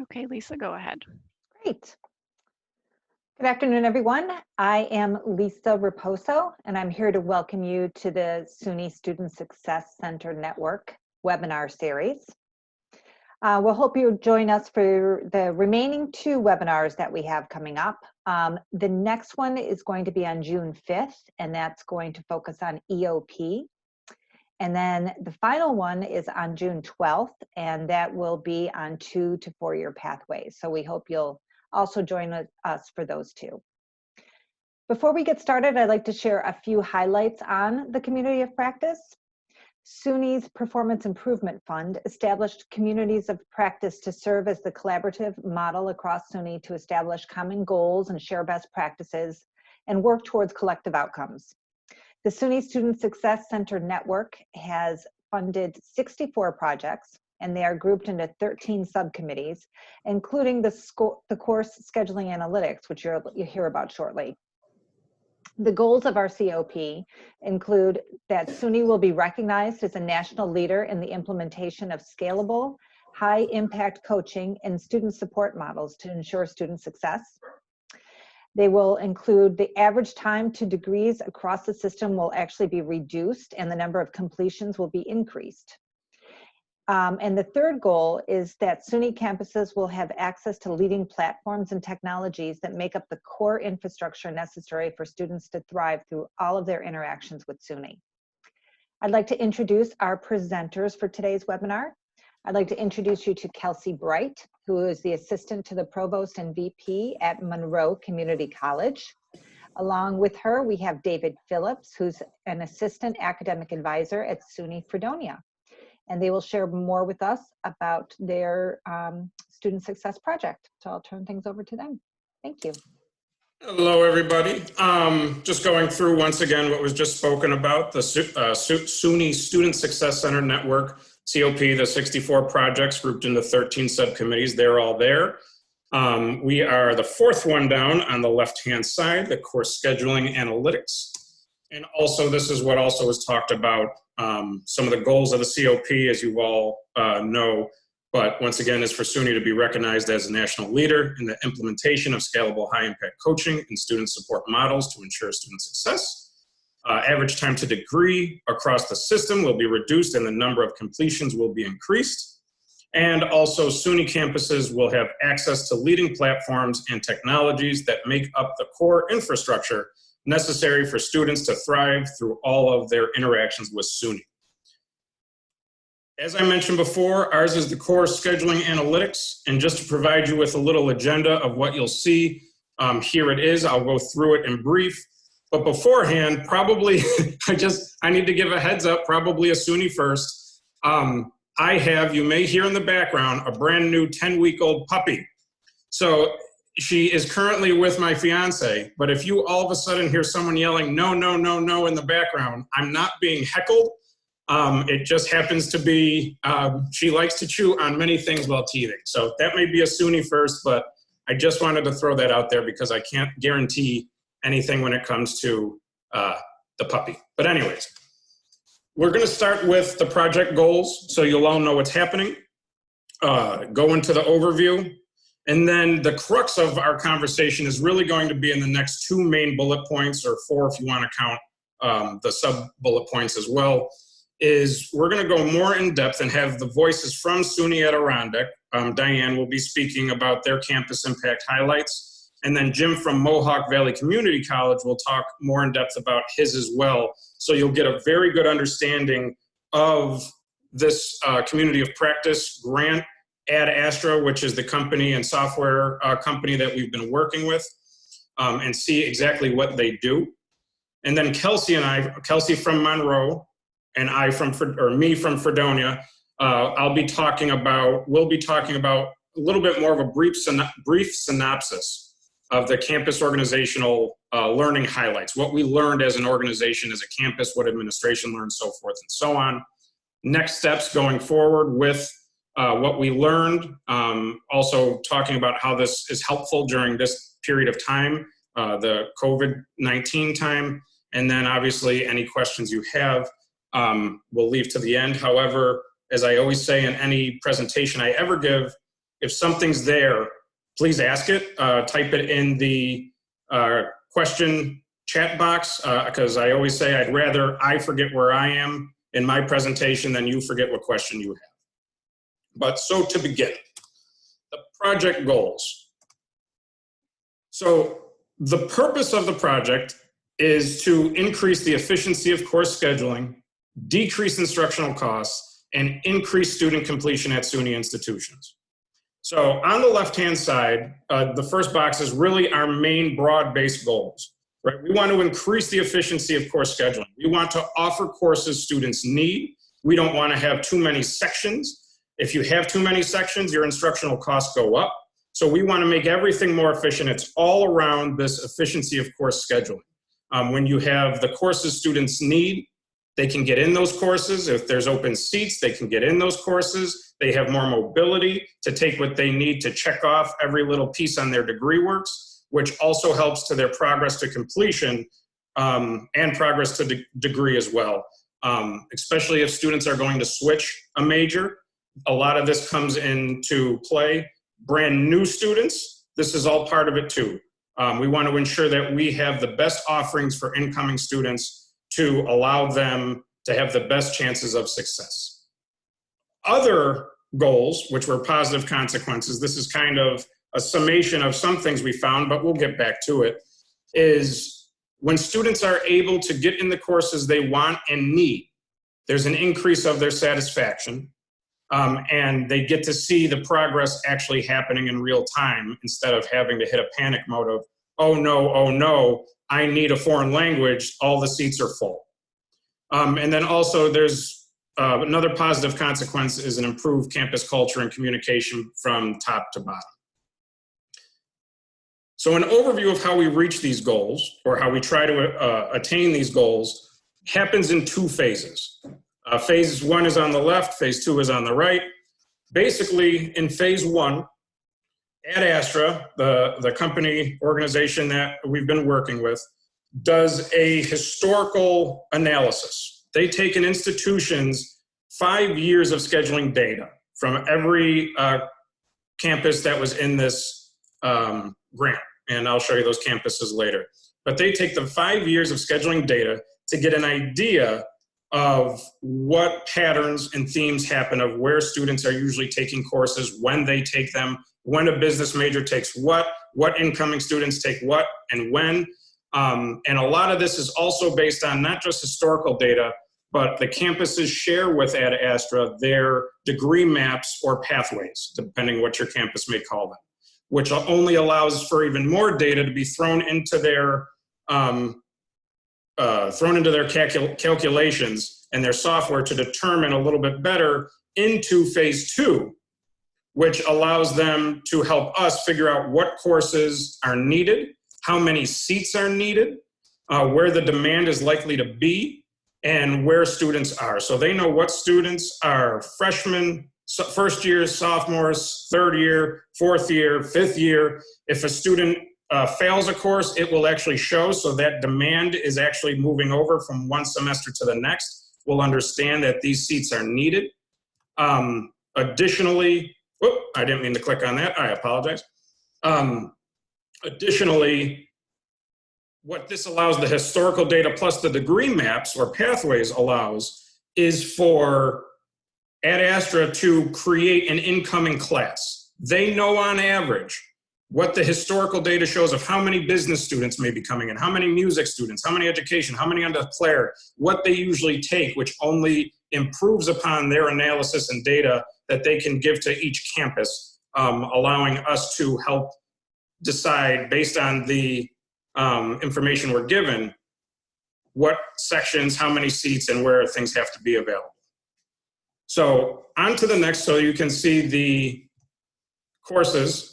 Okay, Lisa, go ahead. Great. Good afternoon, everyone. I am Lisa Raposo, and I'm here to welcome you to the SUNY Student Success Center Network webinar series. We'll hope you join us for the remaining 2 webinars that we have coming up. The next one is going to be on June 5th, and that's going to focus on EOP. And then the final one is on June 12th, and that will be on 2 to 4-year pathways. So we hope you'll also join us for those 2. Before we get started, I'd like to share a few highlights on the Community of Practice. SUNY's Performance Improvement Fund established communities of practice to serve as the collaborative model across SUNY to establish common goals and share best practices and work towards collective outcomes. The SUNY Student Success Center Network has funded 64 projects, and they are grouped into 13 subcommittees, including the course scheduling analytics, which you'll hear about shortly. The goals of our COP include that SUNY will be recognized as a national leader in the implementation of scalable, high-impact coaching and student support models to ensure student success. They will include the average time to degrees across the system will actually be reduced and the number of completions will be increased. And the third goal is that SUNY campuses will have access to leading platforms and technologies that make up the core infrastructure necessary for students to thrive through all of their interactions with SUNY. I'd like to introduce our presenters for today's webinar. I'd like to introduce you to Kelsey Bright, who is the assistant to the provost and VP at Monroe Community College. Along with her, we have David Phillips, who's an assistant academic advisor at SUNY Fredonia. And they will share more with us about their student success project. So I'll turn things over to them. Thank you. Hello, everybody. Just going through once again what was just spoken about, the SUNY Student Success Center Network, COP, the 64 projects grouped into 13 subcommittees. They're all there. We are the 4th one down on the left-hand side, the course scheduling analytics. And also, this is what also was talked about, some of the goals of the COP, as you all know, but once again, is for SUNY to be recognized as a national leader in the implementation of scalable high-impact coaching and student support models to ensure student success. Average time to degree across the system will be reduced and the number of completions will be increased. And also, SUNY campuses will have access to leading platforms and technologies that make up the core infrastructure necessary for students to thrive through all of their interactions with SUNY. As I mentioned before, ours is the course scheduling analytics, and just to provide you with a little agenda of what you'll see, here it is. I'll go through it in brief, but beforehand, probably, I need to give a heads up, probably a SUNY first. I have, you may hear in the background, a brand new 10-week-old puppy. So she is currently with my fiance, but if you all of a sudden hear someone yelling, no, no, no, no in the background, I'm not being heckled. It just happens to be, she likes to chew on many things while teething. So that may be a SUNY first, but I just wanted to throw that out there because I can't guarantee anything when it comes to the puppy. But anyways, we're gonna start with the project goals so you'll all know what's happening. Go into the overview. And then the crux of our conversation is really going to be in the next 2 main bullet points, or 4 if you want to count the sub-bullet points as well, is we're going to go more in depth and have the voices from SUNY Adirondack. Diane will be speaking about their campus impact highlights. And then Jim from Mohawk Valley Community College will talk more in depth about his as well. So you'll get a very good understanding of this community of practice grant. Ad Astra, which is the company and software company that we've been working with, and see exactly what they do. And then Kelsey and I, Kelsey from Monroe and me from Fredonia, we'll be talking about a little bit more of a brief synopsis of the campus organizational learning highlights, what we learned as an organization, as a campus, what administration learned, so forth and so on. Next steps going forward with what we learned, also talking about how this is helpful during this period of time, the COVID-19 time, and then obviously any questions you have, we'll leave to the end. However, as I always say in any presentation I ever give, If something's there, please ask it. Type it in the question chat box, because I always say I'd rather I forget where I am in my presentation than you forget what question you have. But so to begin, the project goals. So the purpose of the project is to increase the efficiency of course scheduling, decrease instructional costs, and increase student completion at SUNY institutions. So on the left-hand side, the first box is really our main broad-based goals, right? We want to increase the efficiency of course scheduling. We want to offer courses students need. We don't want to have too many sections. If you have too many sections, your instructional costs go up. So we want to make everything more efficient. It's all around this efficiency of course scheduling. When you have the courses students need, they can get in those courses. If there's open seats, they can get in those courses. They have more mobility to take what they need to check off every little piece on their degree works, which also helps to their progress to completion and progress to degree as well. Especially if students are going to switch a major. A lot of this comes into play. Brand new students, this is all part of it too. We want to ensure that we have the best offerings for incoming students to allow them to have the best chances of success. Other goals, which were positive consequences, this is kind of a summation of some things we found, but we'll get back to it, is when students are able to get in the courses they want and need, there's an increase of their satisfaction, and they get to see the progress actually happening in real time instead of having to hit a panic mode of, oh no, I need a foreign language, all the seats are full. And then also there's another positive consequence is an improved campus culture and communication from top to bottom. So an overview of how we reach these goals, or how we try to attain these goals, happens in two phases. Phase one is on the left, phase two is on the right. Basically, in phase one, Ad Astra, the company organization that we've been working with, does a historical analysis. They take an institution's 5 years of scheduling data from every campus that was in this grant, and I'll show you those campuses later. But they take the 5 years of scheduling data to get an idea of what patterns and themes happen of where students are usually taking courses, when they take them, when a business major takes what incoming students take what, and when. And a lot of this is also based on not just historical data, but the campuses share with Ad Astra their degree maps or pathways, depending what your campus may call them, which only allows for even more data to be thrown into their calculations and their software to determine a little bit better into phase two, which allows them to help us figure out what courses are needed, how many seats are needed, where the demand is likely to be, and where students are. So they know what students are freshmen, first year, sophomores, third year, fourth year, fifth year. If a student fails a course, it will actually show, so that demand is actually moving over from one semester to the next. We'll understand that these seats are needed. Additionally, I didn't mean to click on that, I apologize. Additionally, what this allows, the historical data plus the degree maps or pathways allows, is for Ad Astra to create an incoming class. They know on average what the historical data shows of how many business students may be coming in, how many music students, how many education, how many undeclared, what they usually take, which only improves upon their analysis and data that they can give to each campus, allowing us to help decide based on the information we're given, what sections, how many seats, and where things have to be available. So on to the next, so you can see the courses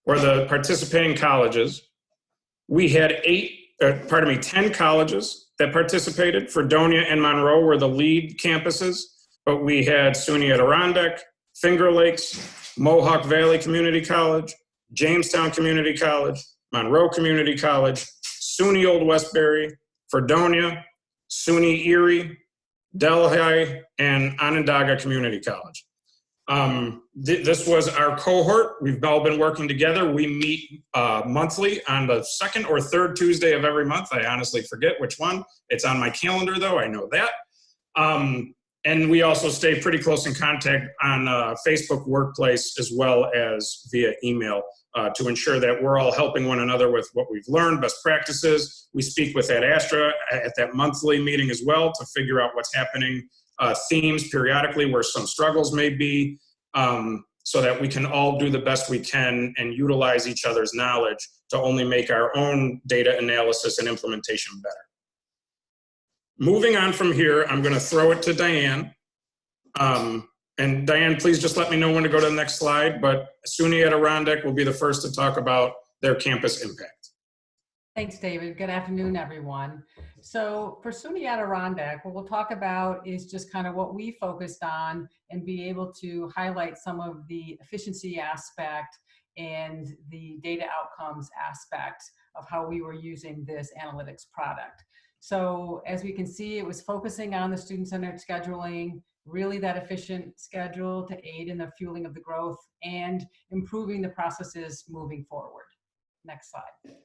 or the participating colleges. We had 10 colleges that participated. Fredonia and Monroe were the lead campuses, but we had SUNY Adirondack, Finger Lakes, Mohawk Valley Community College, Jamestown Community College, Monroe Community College, SUNY Old Westbury, Fredonia, SUNY Erie, Delhi, and Onondaga Community College. This was our cohort. We've all been working together. We meet monthly on the second or third Tuesday of every month. I honestly forget which one. It's on my calendar though, I know that. And we also stay pretty close in contact on Facebook Workplace as well as via email to ensure that we're all helping one another with what we've learned, best practices. We speak with Ad Astra at that monthly meeting as well to figure out what's happening, themes periodically where some struggles may be, so that we can all do the best we can and utilize each other's knowledge to only make our own data analysis and implementation better. Moving on from here, I'm going to throw it to Diane. And Diane, please just let me know when to go to the next slide, but SUNY Adirondack will be the first to talk about their campus impact. Thanks, David. Good afternoon, everyone. So for SUNY Adirondack, what we'll talk about is just kind of what we focused on and be able to highlight some of the efficiency aspect and the data outcomes aspect of how we were using this analytics product. So as we can see, it was focusing on the student-centered scheduling, really that efficient schedule to aid in the fueling of the growth and improving the processes moving forward. Next slide.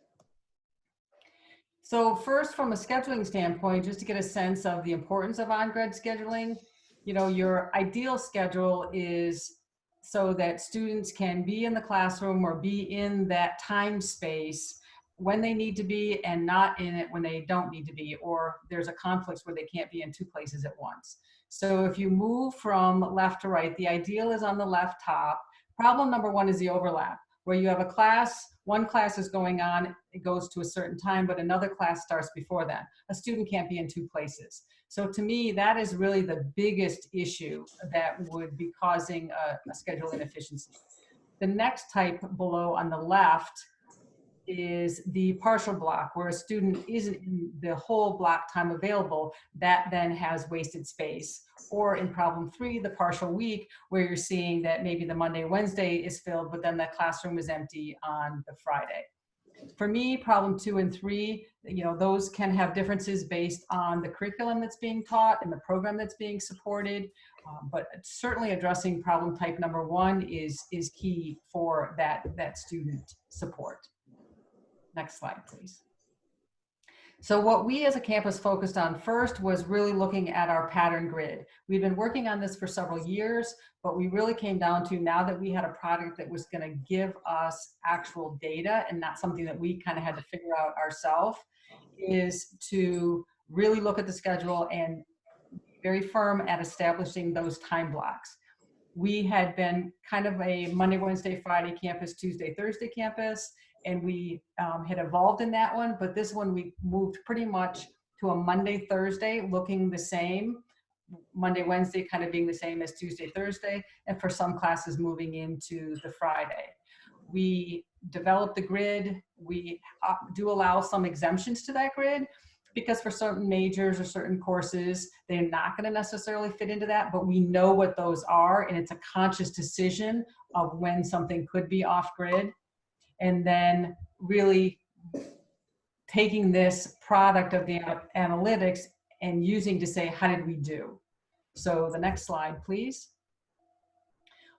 So first, from a scheduling standpoint, just to get a sense of the importance of OnGrid scheduling, you know, your ideal schedule is so that students can be in the classroom or be in that time space when they need to be and not in it when they don't need to be, or there's a conflict where they can't be in two places at once. So if you move from left to right, the ideal is on the left top. Problem number one is the overlap, where you have a class, one class is going on, it goes to a certain time, but another class starts before that. A student can't be in two places. So to me, that is really the biggest issue that would be causing a schedule inefficiency. The next type below on the left is the partial block, where a student isn't in the whole block time available, that then has wasted space. Or in problem three, the partial week, where you're seeing that maybe the Monday, Wednesday is filled, but then the classroom is empty on the Friday. For me, problem 2 and 3, you know, those can have differences based on the curriculum that's being taught and the program that's being supported. But certainly addressing problem type number 1 is key for that student support. Next slide, please. So what we as a campus focused on first was really looking at our pattern grid. We've been working on this for several years, but we really came down to, now that we had a product that was going to give us actual data and not something that we kind of had to figure out ourselves, is to really look at the schedule and be very firm at establishing those time blocks. We had been kind of a Monday, Wednesday, Friday campus, Tuesday, Thursday campus, and we had evolved in that one, but this one we moved pretty much to a Monday, Thursday looking the same, Monday, Wednesday kind of being the same as Tuesday, Thursday, and for some classes moving into the Friday. We developed the grid. We do allow some exemptions to that grid, because for certain majors or certain courses, they're not going to necessarily fit into that, but we know what those are, and it's a conscious decision of when something could be off grid. And then really taking this product of the analytics and using to say, how did we do? So the next slide, please.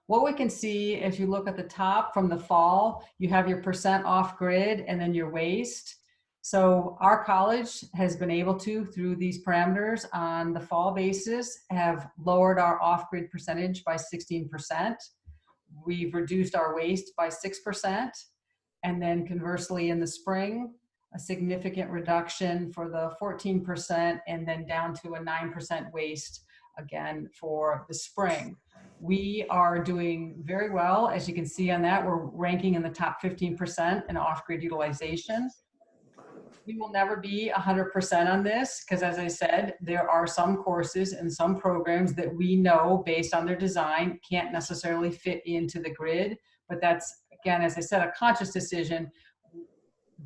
What we can see, if you look at the top from the fall, you have your % off grid and then your waste. So our college has been able to, through these parameters on the fall basis, have lowered our off-grid percentage by 16%. We've reduced our waste by 6%. And then conversely in the spring, a significant reduction for the 14%, and then down to a 9% waste again for the spring. We are doing very well. As you can see on that, we're ranking in the top 15% in off-grid utilization. We will never be 100% on this, because as I said, there are some courses and some programs that we know based on their design can't necessarily fit into the grid. But that's, again, as I said, a conscious decision.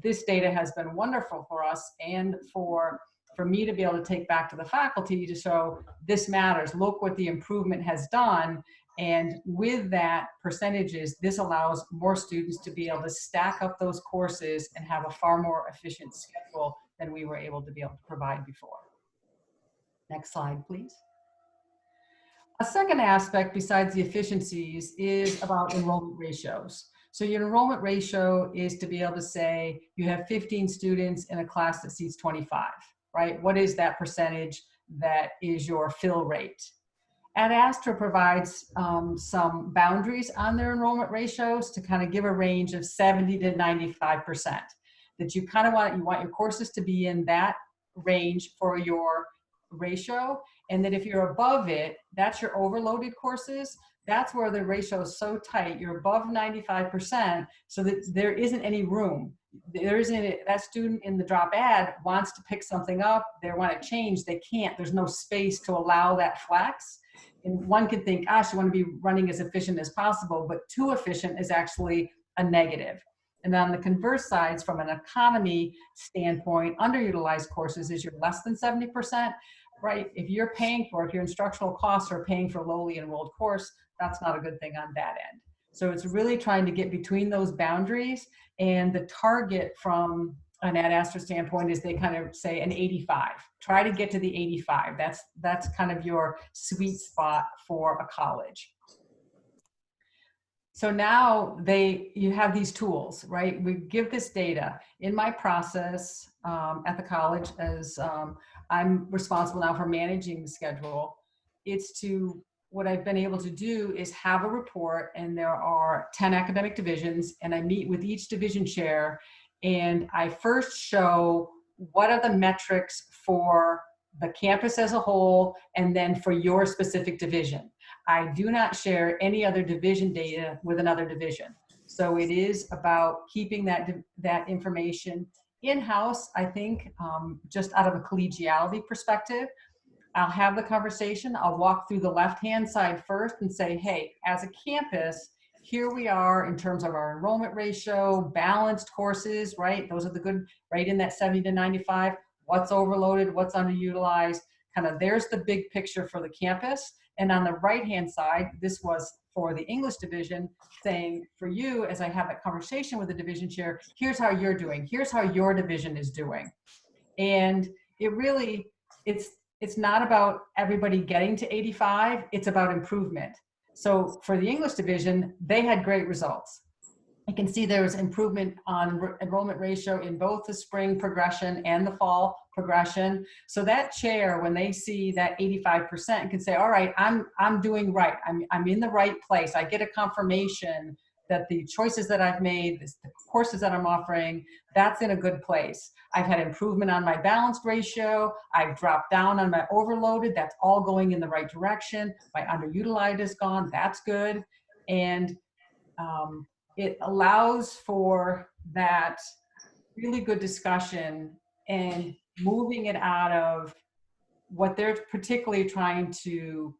This data has been wonderful for us and for me to be able to take back to the faculty to show this matters. Look what the improvement has done. And with that percentages, this allows more students to be able to stack up those courses and have a far more efficient schedule than we were able to be able to provide before. Next slide, please. A second aspect besides the efficiencies is about enrollment ratios. So your enrollment ratio is to be able to say you have 15 students in a class that seats 25, right? What is that percentage that is your fill rate? Ad Astra provides some boundaries on their enrollment ratios to kind of give a range of 70 to 95%. That you kind of want your courses to be in that range for your ratio, and that if you're above it, that's your overloaded courses. That's where the ratio is so tight, you're above 95%, so that there isn't any room. There isn't, that student in the drop ad wants to pick something up, they want to change, they can't, there's no space to allow that flex. And one could think, gosh, you want to be running as efficient as possible, but too efficient is actually a negative. And on the converse sides, from an economy standpoint, underutilized courses is your less than 70%, right? If you're paying for, if your instructional costs are paying for a lowly enrolled course, that's not a good thing on that end. So it's really trying to get between those boundaries, and the target from an Ad Astra standpoint is they kind of say an 85. Try to get to the 85. That's kind of your sweet spot for a college. So now you have these tools, right? We give this data. In my process at the college, as I'm responsible now for managing the schedule, what I've been able to do is have a report, and there are 10 academic divisions, and I meet with each division chair, and I first show what are the metrics for the campus as a whole, and then for your specific division. I do not share any other division data with another division. So it is about keeping that information in-house, I think, just out of a collegiality perspective. I'll have the conversation. I'll walk through the left-hand side first and say, hey, as a campus, here we are in terms of our enrollment ratio, balanced courses, right? Those are the good, right in that 70 to 95. What's overloaded, what's underutilized, kind of there's the big picture for the campus. And on the right-hand side, this was for the English division, saying for you, as I have that conversation with the division chair, here's how you're doing, here's how your division is doing. And it really, it's not about everybody getting to 85, it's about improvement. So for the English division, they had great results. You can see there was improvement on enrollment ratio in both the spring progression and the fall progression. So that chair, when they see that 85%, can say, all right, I'm doing right. I'm in the right place. I get a confirmation that the choices that I've made, the courses that I'm offering, that's in a good place. I've had improvement on my balanced ratio. I've dropped down on my overloaded. That's all going in the right direction. My underutilized is gone. That's good. And it allows for that really good discussion and moving it out of what they're particularly trying to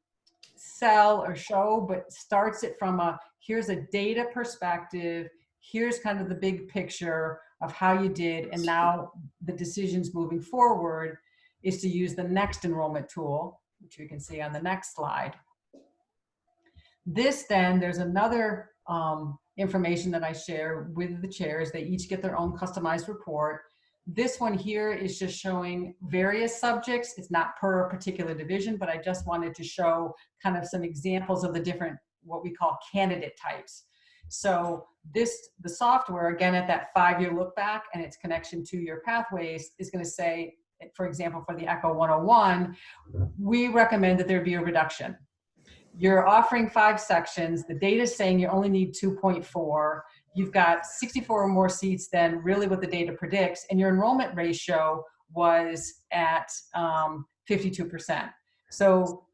sell or show, but starts it from here's a data perspective, here's kind of the big picture of how you did, and now the decisions moving forward is to use the next enrollment tool, which we can see on the next slide. This then, there's another information that I share with the chairs. They each get their own customized report. This one here is just showing various subjects. It's not per particular division, but I just wanted to show kind of some examples of the different, what we call candidate types. So the software, again, at that 5-year look back and its connection to your pathways is going to say, for example, for the ECHO 101, we recommend that there be a reduction. You're offering 5 sections. The data is saying you only need 2.4. You've got 64 or more seats than really what the data predicts, and your enrollment ratio was at 52%. So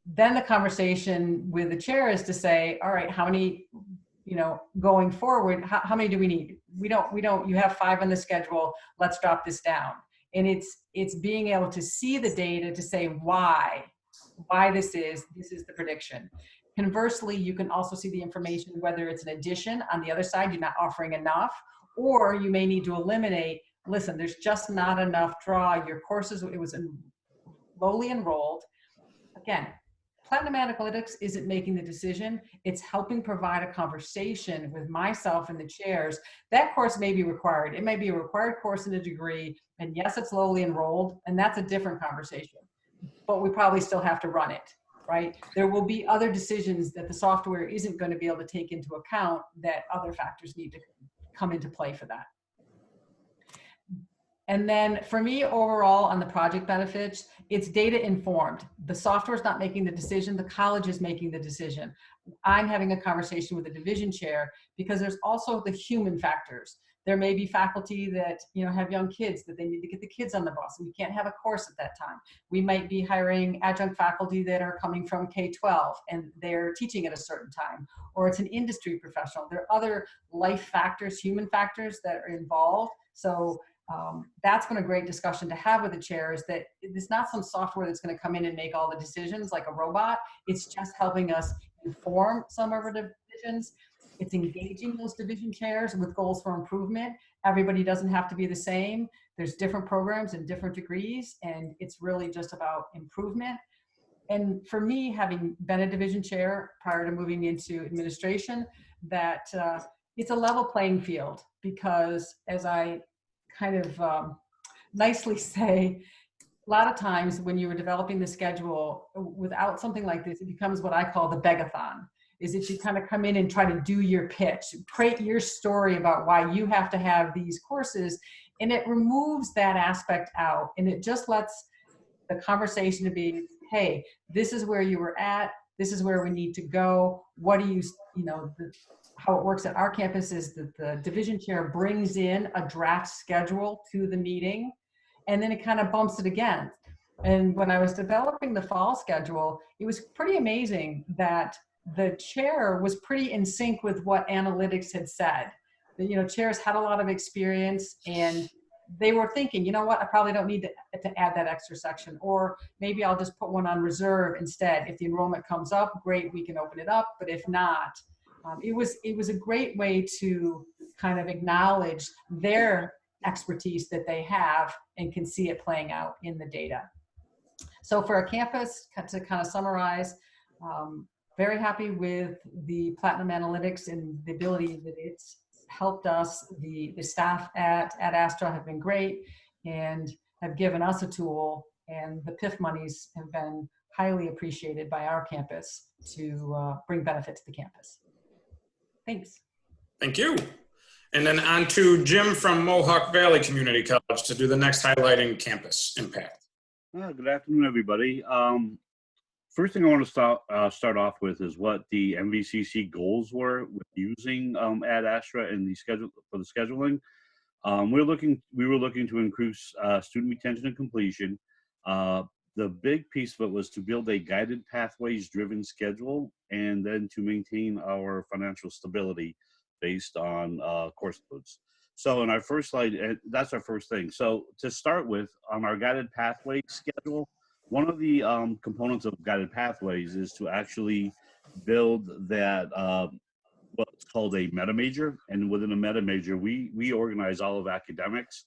then the conversation with the chair is to say, all right, how many, going forward, how many do we need? We don't, you have 5 on the schedule, let's drop this down. And it's being able to see the data to say why this is the prediction. Conversely, you can also see the information, whether it's an addition on the other side, you're not offering enough, or you may need to eliminate, listen, there's just not enough draw. Your courses, it was lowly enrolled. Again, Platinum Analytics isn't making the decision. It's helping provide a conversation with myself and the chairs. That course may be required. It may be a required course in a degree, and yes, it's lowly enrolled, and that's a different conversation. But we probably still have to run it. right? There will be other decisions that the software isn't going to be able to take into account that other factors need to come into play for that. And then for me, overall, on the project benefits, it's data informed. The software is not making the decision, the college is making the decision. I'm having a conversation with the division chair because there's also the human factors. There may be faculty that have young kids that they need to get the kids on the bus. We can't have a course at that time. We might be hiring adjunct faculty that are coming from K-12 and they're teaching at a certain time, or it's an industry professional. There are other life factors, human factors that are involved. So that's been a great discussion to have with the chair, is that it's not some software that's going to come in and make all the decisions like a robot. It's just helping us inform some of our divisions. It's engaging those division chairs with goals for improvement. Everybody doesn't have to be the same. There's different programs and different degrees, and it's really just about improvement. And for me, having been a division chair prior to moving into administration, that it's a level playing field, because as I kind of nicely say, a lot of times when you were developing the schedule, without something like this, it becomes what I call the begathon, is that you kind of come in and try to do your pitch, create your story about why you have to have these courses, and it removes that aspect out, and it just lets the conversation to be, hey, this is where you were at, this is where we need to go, what do you how it works at our campus is that the division chair brings in a draft schedule to the meeting, and then it kind of bumps it again. And when I was developing the fall schedule, it was pretty amazing that the chair was pretty in sync with what analytics had said. The, chairs had a lot of experience, and they were thinking, you know what, I probably don't need to add that extra section, or maybe I'll just put one on reserve instead. If the enrollment comes up, great, we can open it up, but if not, it was a great way to kind of acknowledge their expertise that they have and can see it playing out in the data. So for a campus, to kind of summarize, very happy with the Platinum Analytics and the ability that it's helped us. The staff at Astra have been great and have given us a tool, and the PIF monies have been highly appreciated by our campus to bring benefit to the campus. Thanks. Thank you. And then on to Jim from Mohawk Valley Community College to do the next highlighting campus impact. Good afternoon, everybody. First thing I want to start off with is what the MVCC goals were with using Ad Astra and the schedule for the scheduling. We were looking to increase student retention and completion. The big piece of it was to build a guided pathways driven schedule, and then to maintain our financial stability based on course loads. So in our first slide, that's our first thing. So to start with, on our guided pathways schedule, one of the components of guided pathways is to actually build that what's called a meta major, and within a meta major, we organize all of academics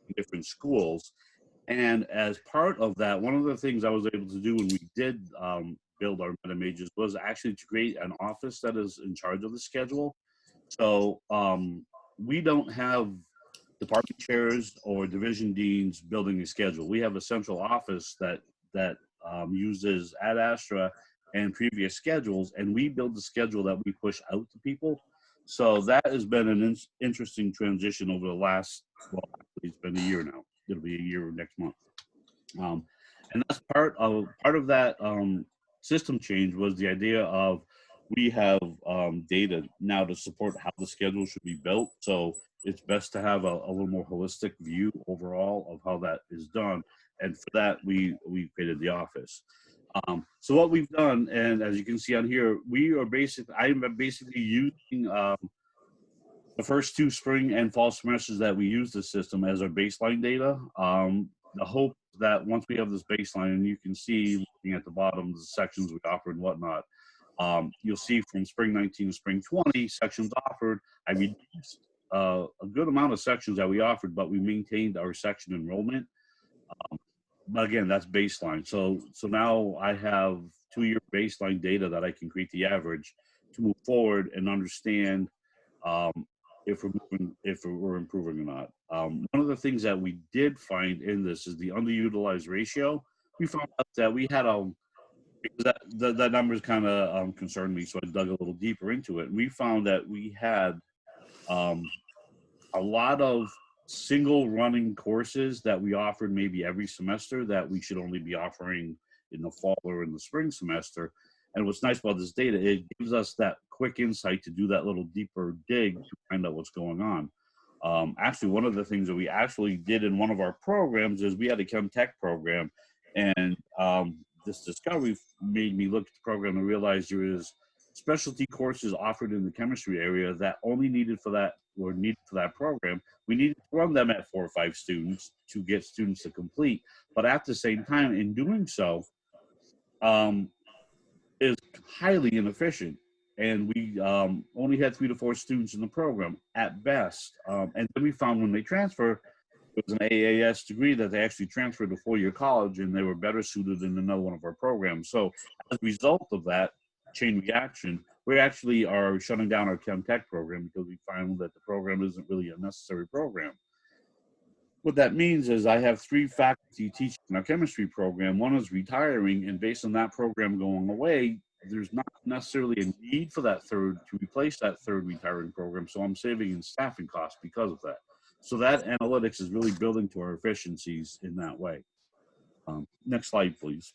in different schools. And as part of that, one of the things I was able to do when we did build our meta majors was actually to create an office that is in charge of the schedule. So we don't have department chairs or division deans building a schedule. We have a central office that uses Ad Astra and previous schedules, and we build the schedule that we push out to people. So that has been an interesting transition over the last, well, it's been a year now. It'll be a year next month. And that's part of that system change was the idea of we have data now to support how the schedule should be built. So it's best to have a little more holistic view overall of how that is done. And for that, we created the office. So what we've done, and as you can see on here, I'm basically using the first 2 spring and fall semesters that we use the system as our baseline data. The hope that once we have this baseline, and you can see looking at the bottom, the sections we offer and whatnot, you'll see from spring 19 to spring 20 sections offered. I reduced a good amount of sections that we offered, but we maintained our section enrollment. But again, that's baseline. So now I have 2-year baseline data that I can create the average to move forward and understand if we're improving or not. One of the things that we did find in this is the underutilized ratio. We found out that we had That numbers kind of concerned me, so I dug a little deeper into it. And we found that we had a lot of single running courses that we offered maybe every semester that we should only be offering in the fall or in the spring semester. And what's nice about this data, it gives us that quick insight to do that little deeper dig to find out what's going on. Actually, one of the things that we actually did in one of our programs is we had a Chem Tech program, and this discovery made me look at the program and realize there is specialty courses offered in the chemistry area that only needed for that program. We needed to run them at 4 or 5 students to get students to complete, but at the same time, in doing so, is highly inefficient. And we only had 3 to 4 students in the program at best. And then we found when they transfer, it was an AAS degree that they actually transferred to 4-year college, and they were better suited in another one of our programs. So as a result of that chain reaction, we actually are shutting down our Chem Tech program because we find that the program isn't really a necessary program. What that means is I have 3 faculty teaching our chemistry program. One is retiring, and based on that program going away, there's not necessarily a need for that third to replace that third retiring program. So I'm saving in staffing costs because of that. So that analytics is really building to our efficiencies in that way. Next slide, please.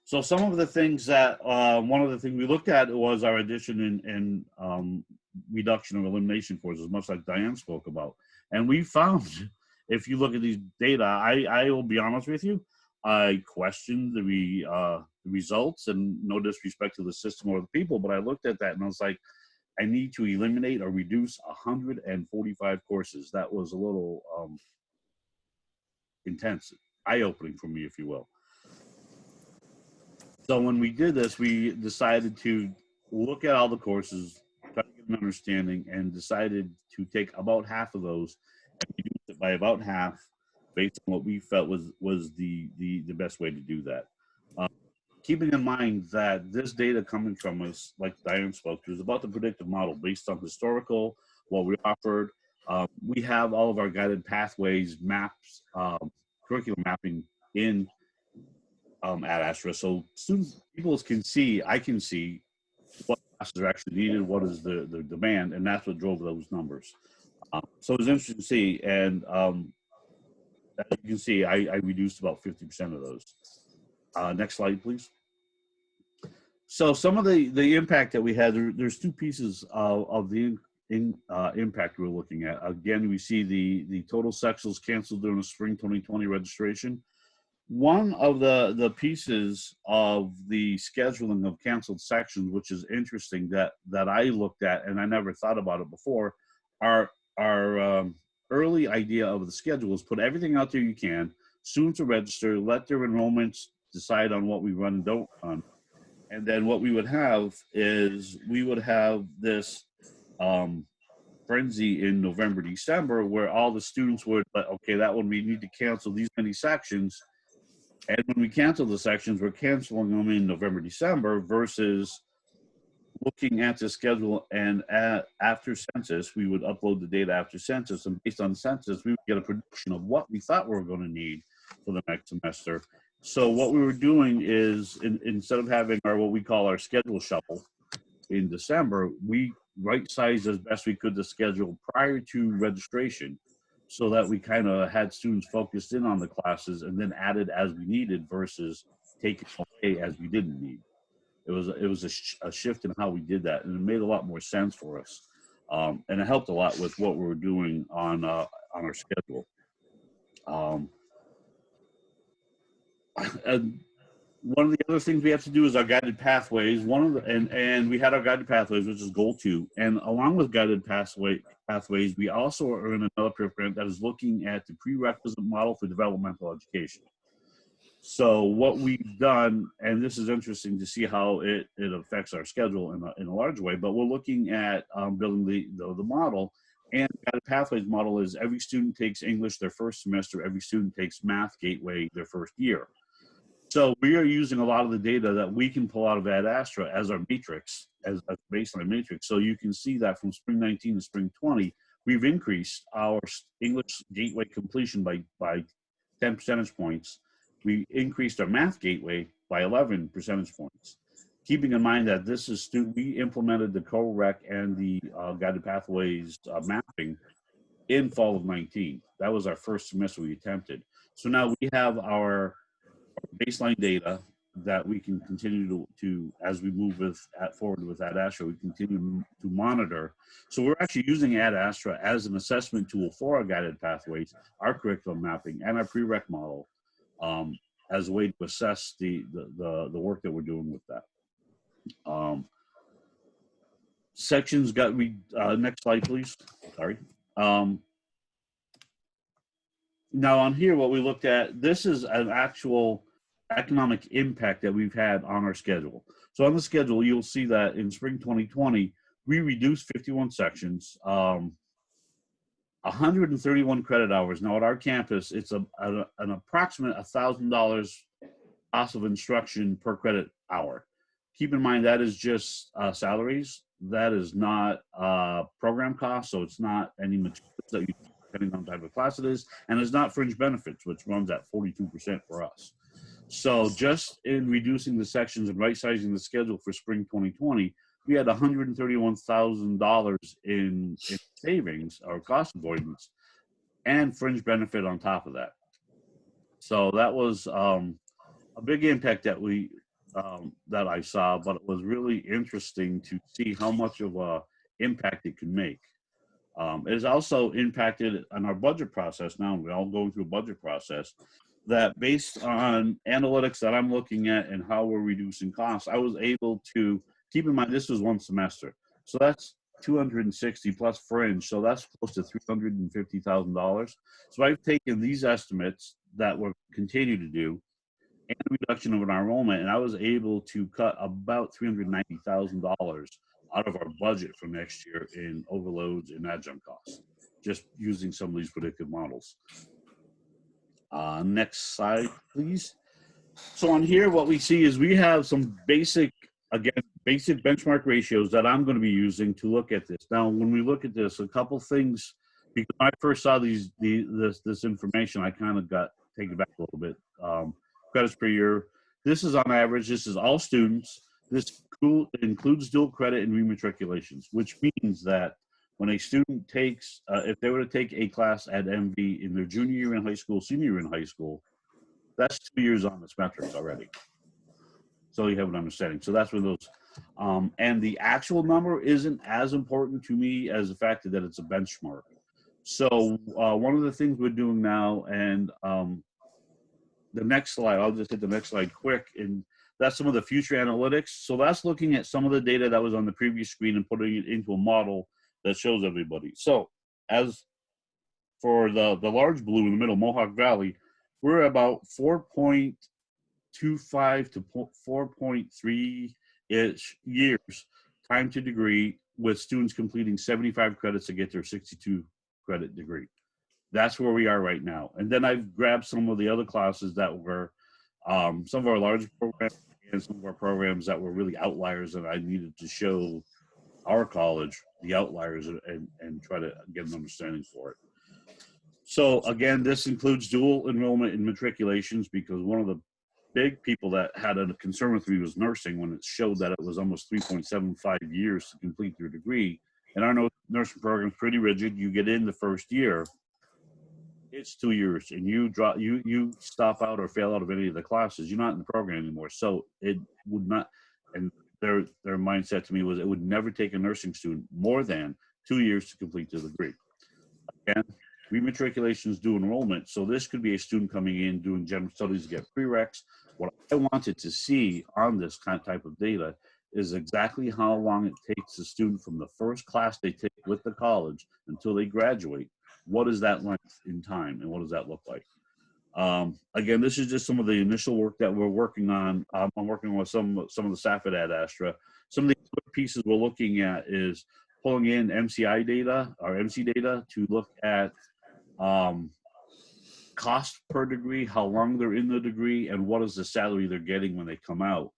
So some of the things that, one of the things we looked at was our addition and reduction of elimination courses, much like Diane spoke about. And we found, if you look at these data, I will be honest with you, I questioned the results, and no disrespect to the system or the people, but I looked at that and I was like, I need to eliminate or reduce 145 courses. That was a little intense, eye-opening for me, if you will. So when we did this, we decided to look at all the courses, try to get an understanding, and decided to take about half of those and reduce it by about half based on what we felt was the best way to do that. Keeping in mind that this data coming from us, like Diane spoke to, is about the predictive model based on historical, what we offered. We have all of our guided pathways, maps, curriculum mapping in at Astra. So students, people can see, I can see what classes are actually needed, what is the demand, and that's what drove those numbers. So it was interesting to see, and as you can see, I reduced about 50% of those. Next slide, please. So some of the impact that we had, there's 2 pieces of the impact we're looking at. Again, we see the total sections canceled during the spring 2020 registration. One of the pieces of the scheduling of canceled sections, which is interesting that I looked at, and I never thought about it before, our early idea of the schedule is put everything out there you can, students will register, let their enrollments decide on what we run and don't run. And then what we would have is we would have this frenzy in November, December, where all the students would, okay, that one we need to cancel these many sections. And when we cancel the sections, we're canceling them in November, December versus looking at the schedule, and after census, we would upload the data after census, and based on census, we would get a prediction of what we thought we were going to need for the next semester. So what we were doing is, instead of having what we call our schedule shuffle in December, we right-sized as best we could the schedule prior to registration, so that we kind of had students focused in on the classes and then added as we needed versus taking away as we didn't need. It was a shift in how we did that, and it made a lot more sense for us, and it helped a lot with what we were doing on our schedule. And one of the other things we have to do is our guided pathways. And we had our guided pathways, which is goal 2. And along with guided pathways, we also are in another program that is looking at the prerequisite model for developmental education. So what we've done, and this is interesting to see how it affects our schedule in a large way, but we're looking at building the model. And guided pathways model is every student takes English their first semester, every student takes math gateway their first year. So we are using a lot of the data that we can pull out of Ad Astra as our matrix, as a baseline matrix. So you can see that from spring 19 to spring 20, we've increased our English gateway completion by 10 percentage points. we increased our math gateway by 11 percentage points. Keeping in mind that this is we implemented the co-rec and the guided pathways mapping in fall of 19. That was our first semester we attempted. So now we have our baseline data that we can continue to as we move forward with Ad Astra, we continue to monitor. So we're actually using Ad Astra as an assessment tool for our guided pathways, our curriculum mapping, and our prereq model as a way to assess the work that we're doing with that. Sections got next slide, please. Sorry. Now on here, what we looked at, this is an actual economic impact that we've had on our schedule. So on the schedule, you'll see that in spring 2020, we reduced 51 sections, 131 credit hours. Now at our campus, it's an approximate $1,000 cost of instruction per credit hour. Keep in mind that is just salaries. That is not program costs, so it's not any materials that you, depending on the type of class it is, and it's not fringe benefits, which runs at 42% for us. So just in reducing the sections and right-sizing the schedule for spring 2020, we had $131,000 in savings or cost avoidance and fringe benefit on top of that. So that was a big impact that that I saw, but it was really interesting to see how much of a impact it can make. It has also impacted on our budget process. Now we're all going through a budget process that, based on analytics that I'm looking at and how we're reducing costs, I was able to keep in mind this was one semester. So that's 260 plus fringe. So that's close to $350,000. So I've taken these estimates that we're continuing to do and reduction of our enrollment, and I was able to cut about $390,000 out of our budget for next year in overloads and adjunct costs, just using some of these predictive models. Next slide, please. So on here, what we see is we have some basic benchmark ratios that I'm going to be using to look at this. Now, when we look at this, a couple things, because when I first saw this information, I kind of got taken back a little bit. Credits per year. This is on average. This is all students. This includes dual credit and rematriculations, which means that when a student takes, if they were to take a class at MV in their junior year in high school, senior year in high school, that's 2 years on this metrics already. So you have an understanding. So that's where those, and the actual number isn't as important to me as the fact that it's a benchmark. So one of the things we're doing now, and the next slide, I'll just hit the next slide quick, and that's some of the future analytics. So that's looking at some of the data that was on the previous screen and putting it into a model that shows everybody. So as for the large blue in the middle, Mohawk Valley, we're about 4.25 to 4.3-ish years time to degree, with students completing 75 credits to get their 62 credit degree. That's where we are right now. And then I've grabbed some of the other classes that were some of our large programs and some of our programs that were really outliers, and I needed to show our college the outliers and try to get an understanding for it. So again, this includes dual enrollment and matriculations, because one of the big people that had a concern with me was nursing, when it showed that it was almost 3.75 years to complete your degree. And our nursing program is pretty rigid. You get in the first year, it's 2 years, and you stop out or fail out of any of the classes, you're not in the program anymore. So it would not, and their mindset to me was it would never take a nursing student more than 2 years to complete the degree. Again, rematriculations do enrollment. So this could be a student coming in doing general studies to get prereqs. What I wanted to see on this type of data is exactly how long it takes a student from the first class they take with the college until they graduate. What is that length in time, and what does that look like? Again, this is just some of the initial work that we're working on. I'm working with some of the staff at Ad Astra. Some of the other pieces we're looking at is pulling in MCI data or MC data to look at cost per degree, how long they're in the degree, and what is the salary they're getting when they come out,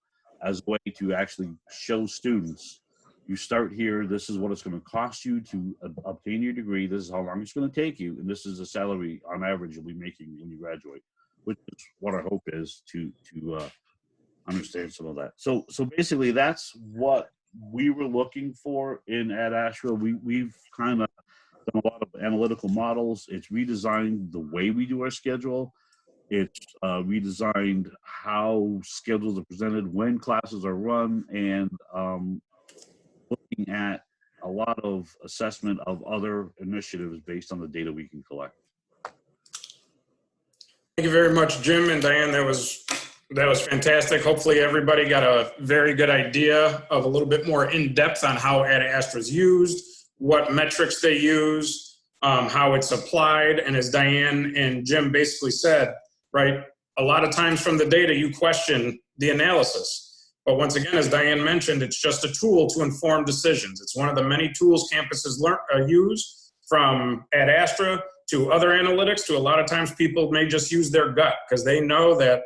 as a way to actually show students, you start here, this is what it's going to cost you to obtain your degree, this is how long it's going to take you, and this is the salary on average you'll be making when you graduate. which is what our hope is to understand some of that. So basically, that's what we were looking for in Ad Astra. We've kind of done a lot of analytical models. It's redesigned the way we do our schedule. It's redesigned how schedules are presented, when classes are run, and looking at a lot of assessment of other initiatives based on the data we can collect. Thank you very much, Jim and Diane. That was fantastic. Hopefully everybody got a very good idea of a little bit more in depth on how Ad Astra is used, what metrics they use, how it's applied. And as Diane and Jim basically said, right, a lot of times from the data you question the analysis. But once again, as Diane mentioned, it's just a tool to inform decisions. It's one of the many tools campuses use, from Ad Astra to other analytics, to a lot of times people may just use their gut because they know that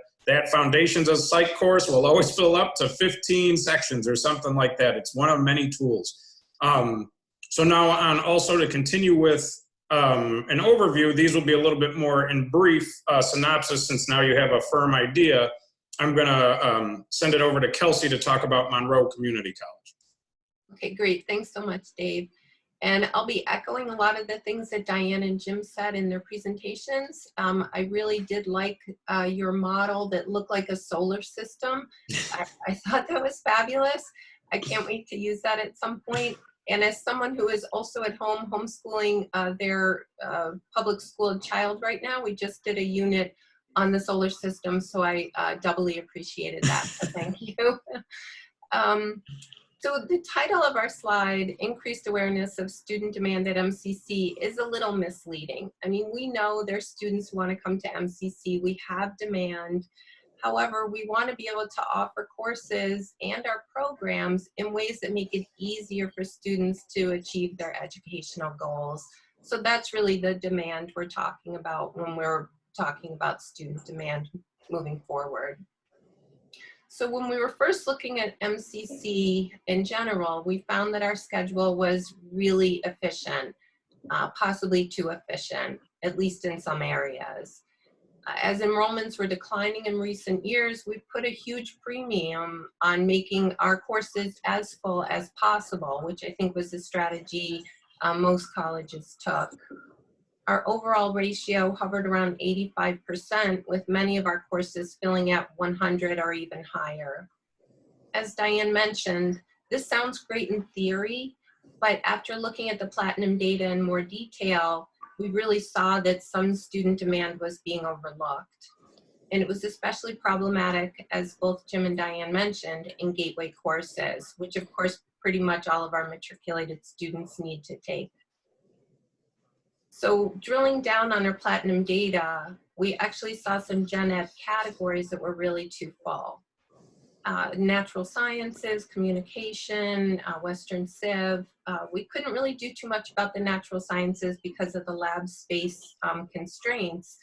Foundations of Psych course will always fill up to 15 sections or something like that. It's one of many tools. So now on also to continue with an overview, these will be a little bit more in brief synopsis since now you have a firm idea. I'm gonna send it over to Kelsey to talk about Monroe Community College. Okay, great. Thanks so much, Dave. And I'll be echoing a lot of the things that Diane and Jim said in their presentations. I really did like your model that looked like a solar system. I thought that was fabulous. I can't wait to use that at some point. And as someone who is also at home homeschooling their public school child right now, we just did a unit on the solar system, so I doubly appreciated that, so thank you. So the title of our slide, Increased Awareness of Student Demand at MCC, is a little misleading. I mean, we know there's students who want to come to MCC. We have demand. However, we want to be able to offer courses and our programs in ways that make it easier for students to achieve their educational goals. So that's really the demand we're talking about when we're talking about student demand moving forward. So when we were first looking at MCC in general, we found that our schedule was really efficient, possibly too efficient, at least in some areas. As enrollments were declining in recent years, we put a huge premium on making our courses as full as possible, which I think was the strategy most colleges took. Our overall ratio hovered around 85%, with many of our courses filling at 100 or even higher. As Diane mentioned, this sounds great in theory, but after looking at the Platinum data in more detail, we really saw that some student demand was being overlooked. And it was especially problematic, as both Jim and Diane mentioned, in gateway courses, which of course pretty much all of our matriculated students need to take. So drilling down on our Platinum data, we actually saw some gen ed categories that were really too full. Natural sciences, communication, Western Civ. We couldn't really do too much about the natural sciences because of the lab space constraints,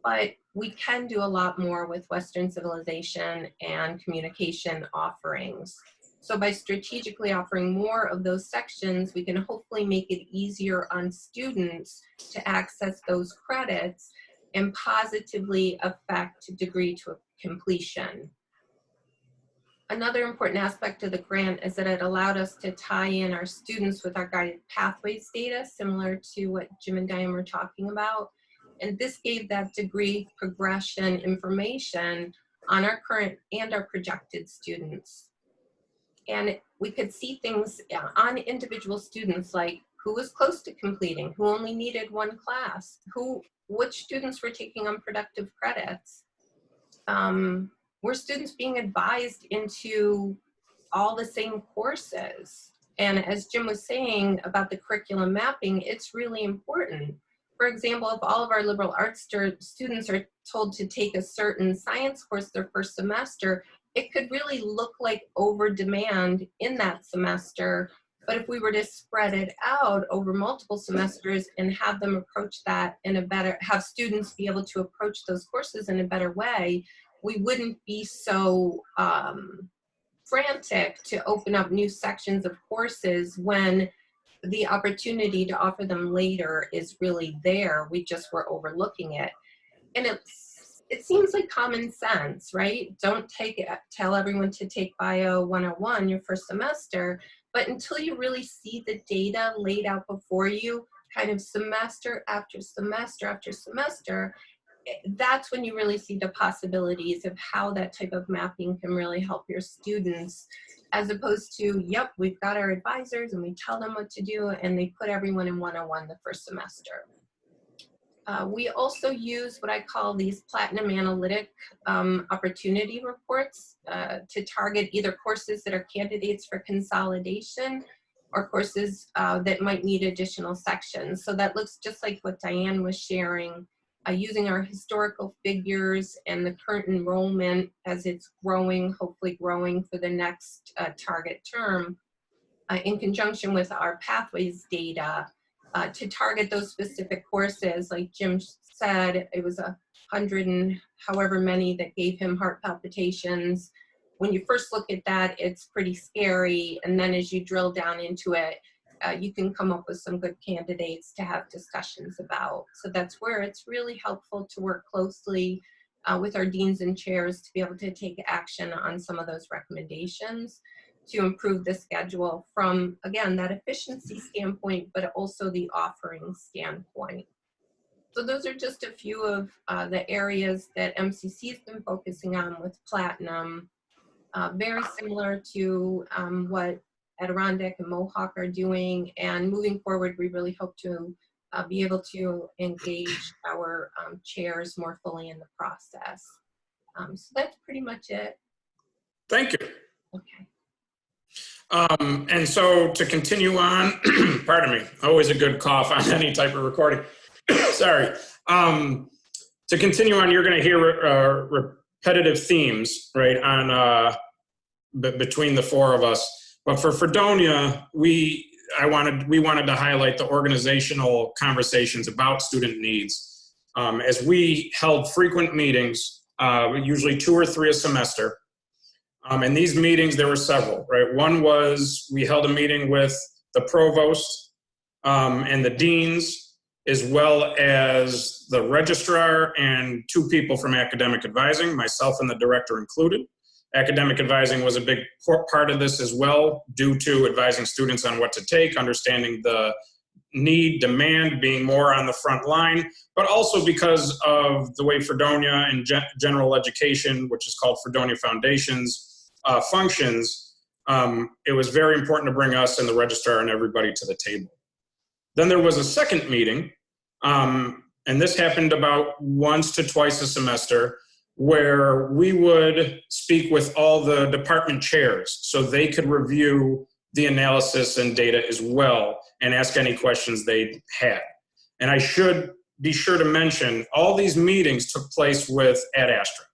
but we can do a lot more with Western civilization and communication offerings. So by strategically offering more of those sections, we can hopefully make it easier on students to access those credits and positively affect degree to completion. Another important aspect of the grant is that it allowed us to tie in our students with our guided pathways data, similar to what Jim and Diane were talking about. And this gave that degree progression information on our current and our projected students. And we could see things on individual students, like who was close to completing, who only needed one class, which students were taking unproductive credits. Were students being advised into all the same courses? And as Jim was saying about the curriculum mapping, it's really important. For example, if all of our liberal arts students are told to take a certain science course their first semester, it could really look like over demand in that semester. But if we were to spread it out over multiple semesters and have them approach that in a better, have students be able to approach those courses in a better way, we wouldn't be so frantic to open up new sections of courses when the opportunity to offer them later is really there. We just were overlooking it. And it seems like common sense, right? Don't tell everyone to take Bio 101 your first semester, but until you really see the data laid out before you, kind of semester after semester after semester, that's when you really see the possibilities of how that type of mapping can really help your students, as opposed to, yep, we've got our advisors and we tell them what to do and they put everyone in 101 the first semester. We also use what I call these platinum analytic opportunity reports to target either courses that are candidates for consolidation or courses that might need additional sections. So that looks just like what Diane was sharing, using our historical figures and the current enrollment as it's growing, hopefully growing for the next target term, in conjunction with our pathways data to target those specific courses. Like Jim said, it was 100 and however many that gave him heart palpitations. When you first look at that, it's pretty scary. And then as you drill down into it, you can come up with some good candidates to have discussions about. So that's where it's really helpful to work closely with our deans and chairs to be able to take action on some of those recommendations to improve the schedule from, again, that efficiency standpoint, but also the offering standpoint. So those are just a few of the areas that MCC has been focusing on with Platinum, very similar to what Adirondack and Mohawk are doing. And moving forward, we really hope to be able to engage our chairs more fully in the process. So that's pretty much it. Thank you. Okay. And so to continue on, pardon me, always a good cough on any type of recording. Sorry. To continue on, you're going to hear repetitive themes, right, on between the four of us. But for Fredonia, we wanted to highlight the organizational conversations about student needs. As we held frequent meetings, usually 2 or 3 a semester. In these meetings, there were several, right? One was we held a meeting with the provost and the deans, as well as the registrar and 2 people from academic advising, myself and the director included. Academic advising was a big part of this as well, due to advising students on what to take, understanding the need, demand, being more on the front line, but also because of the way Fredonia and general education, which is called Fredonia Foundations, functions, it was very important to bring us and the registrar and everybody to the table. Then there was a second meeting, and this happened about once to twice a semester, where we would speak with all the department chairs so they could review the analysis and data as well and ask any questions they had. And I should be sure to mention, all these meetings took place with Ad Astra.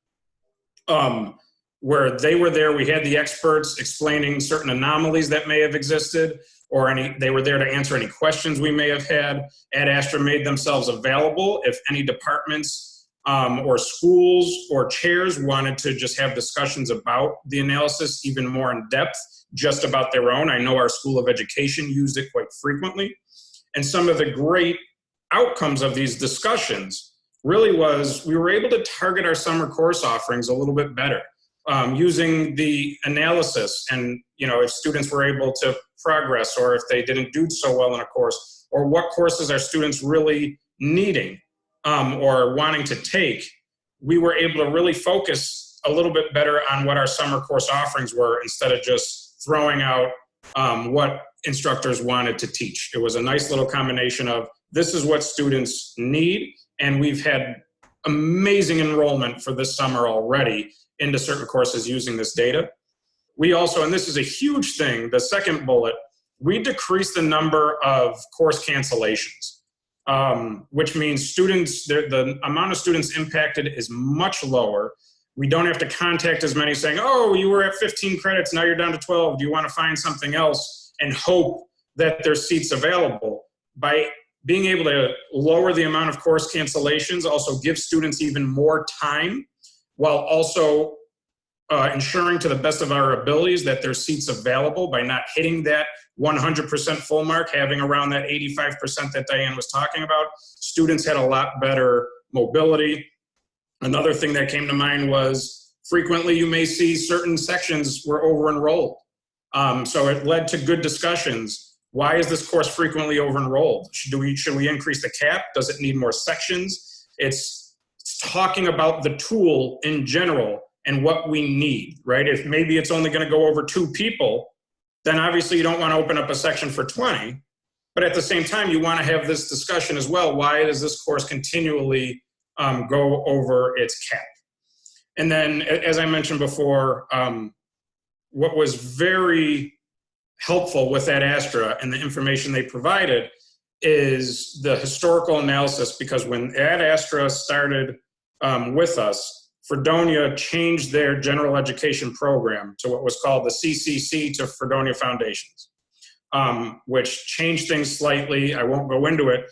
Where they were there, we had the experts explaining certain anomalies that may have existed, or they were there to answer any questions we may have had. Ad Astra made themselves available if any departments or schools or chairs wanted to just have discussions about the analysis even more in depth, just about their own. I know our School of Education used it quite frequently. And some of the great outcomes of these discussions really was we were able to target our summer course offerings a little bit better. Using the analysis and, if students were able to progress or if they didn't do so well in a course, or what courses are students really needing or wanting to take, we were able to really focus a little bit better on what our summer course offerings were instead of just throwing out what instructors wanted to teach. It was a nice little combination of this is what students need, and we've had amazing enrollment for this summer already into certain courses using this data. We also, and this is a huge thing, the second bullet, we decreased the number of course cancellations, which means students, the amount of students impacted is much lower. We don't have to contact as many saying, oh, you were at 15 credits, now you're down to 12. Do you want to find something else? And hope that there's seats available. By being able to lower the amount of course cancellations also gives students even more time, while also ensuring to the best of our abilities that there's seats available by not hitting that 100% full mark, having around that 85% that Diane was talking about. Students had a lot better mobility. Another thing that came to mind was frequently you may see certain sections were over-enrolled. So it led to good discussions. Why is this course frequently over-enrolled? Should we increase the cap? Does it need more sections? It's talking about the tool in general and what we need, right? If maybe it's only going to go over 2 people, then obviously you don't want to open up a section for 20. But at the same time, you want to have this discussion as well. Why does this course continually go over its cap? And then, as I mentioned before, what was very helpful with Ad Astra and the information they provided is the historical analysis, because when Ad Astra started with us, Fredonia changed their general education program to what was called the CCC, to Fredonia Foundations, which changed things slightly. I won't go into it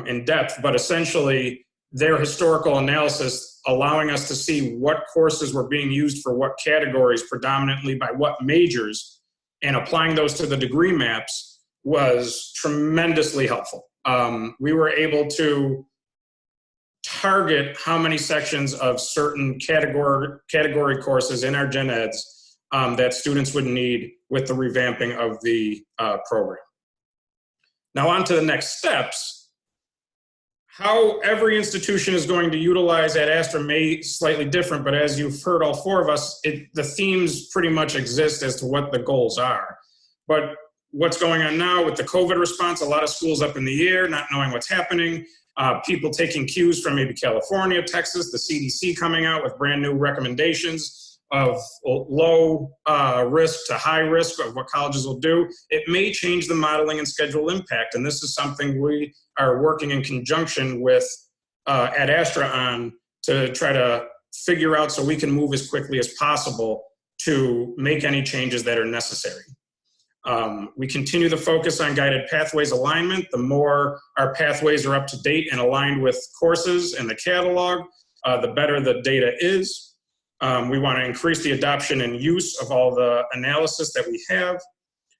in depth, but essentially their historical analysis allowing us to see what courses were being used for what categories, predominantly by what majors, and applying those to the degree maps was tremendously helpful. We were able to target how many sections of certain category courses in our gen eds that students would need with the revamping of the program. Now on to the next steps. How every institution is going to utilize Ad Astra may slightly different, but as you've heard all 4 of us, the themes pretty much exist as to what the goals are. But what's going on now with the COVID response, a lot of schools up in the air, not knowing what's happening, people taking cues from maybe California, Texas, the CDC coming out with brand new recommendations of low risk to high risk of what colleges will do. It may change the modeling and schedule impact, and this is something we are working in conjunction with Ad Astra on to try to figure out so we can move as quickly as possible to make any changes that are necessary. We continue to focus on guided pathways alignment. The more our pathways are up to date and aligned with courses and the catalog, the better the data is. We want to increase the adoption and use of all the analysis that we have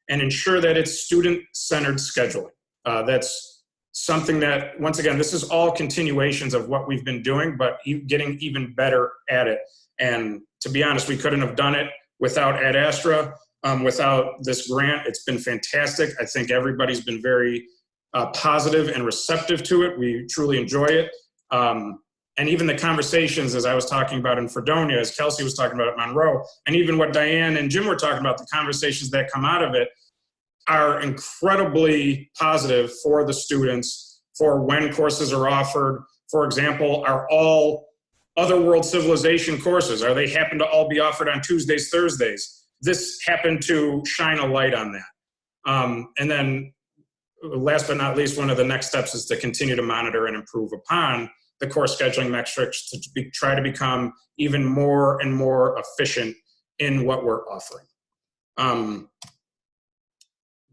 and ensure that it's student-centered scheduling. That's something that, once again, this is all continuations of what we've been doing, but getting even better at it. And to be honest, we couldn't have done it without Ad Astra, without this grant. It's been fantastic. I think everybody's been very positive and receptive to it. We truly enjoy it. And even the conversations, as I was talking about in Fredonia, as Kelsey was talking about at Monroe, and even what Diane and Jim were talking about, the conversations that come out of it are incredibly positive for the students, for when courses are offered. For example, are all other world civilization courses, are they happen to all be offered on Tuesdays, Thursdays? This happened to shine a light on that. And then last but not least, one of the next steps is to continue to monitor and improve upon the course scheduling metrics to try to become even more and more efficient in what we're offering.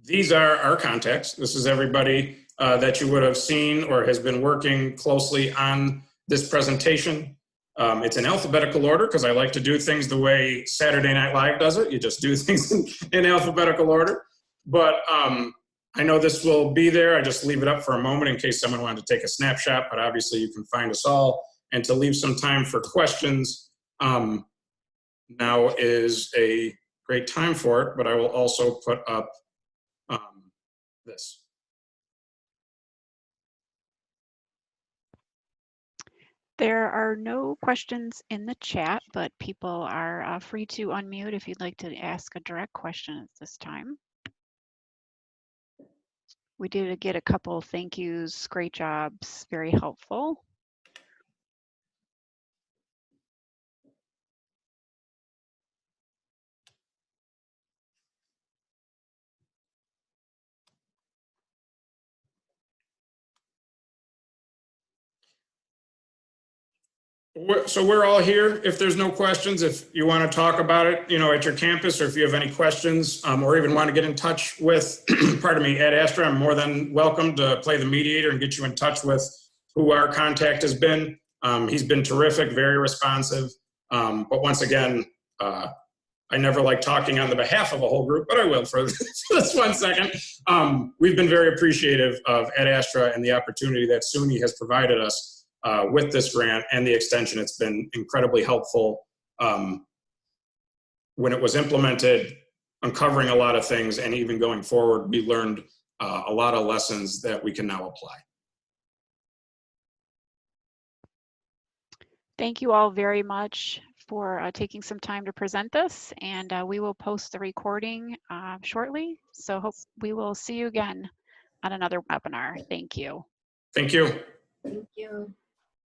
These are our contacts. This is everybody that you would have seen or has been working closely on this presentation. It's in alphabetical order because I like to do things the way Saturday Night Live does it. You just do things in alphabetical order. But I know this will be there. I just leave it up for a moment in case someone wanted to take a snapshot, but obviously you can find us all. And to leave some time for questions, now is a great time for it, but I will also put up this. There are no questions in the chat, but people are free to unmute if you'd like to ask a direct question at this time. We did get a couple thank yous, great jobs, very helpful. So we're all here. If there's no questions, if you want to talk about it, you know, at your campus, or if you have any questions, or even want to get in touch with, pardon me, Ad Astra, I'm more than welcome to play the mediator and get you in touch with who our contact has been. He's been terrific, very responsive. But once again, I never like talking on the behalf of a whole group, but I will for this 1 second. We've been very appreciative of Ad Astra and the opportunity that SUNY has provided us with this grant and the extension. It's been incredibly helpful when it was implemented, uncovering a lot of things, and even going forward, we learned a lot of lessons that we can now apply. Thank you all very much for taking some time to present this, and we will post the recording shortly. So hope we will see you again on another webinar. Thank you. Thank you. Thank you.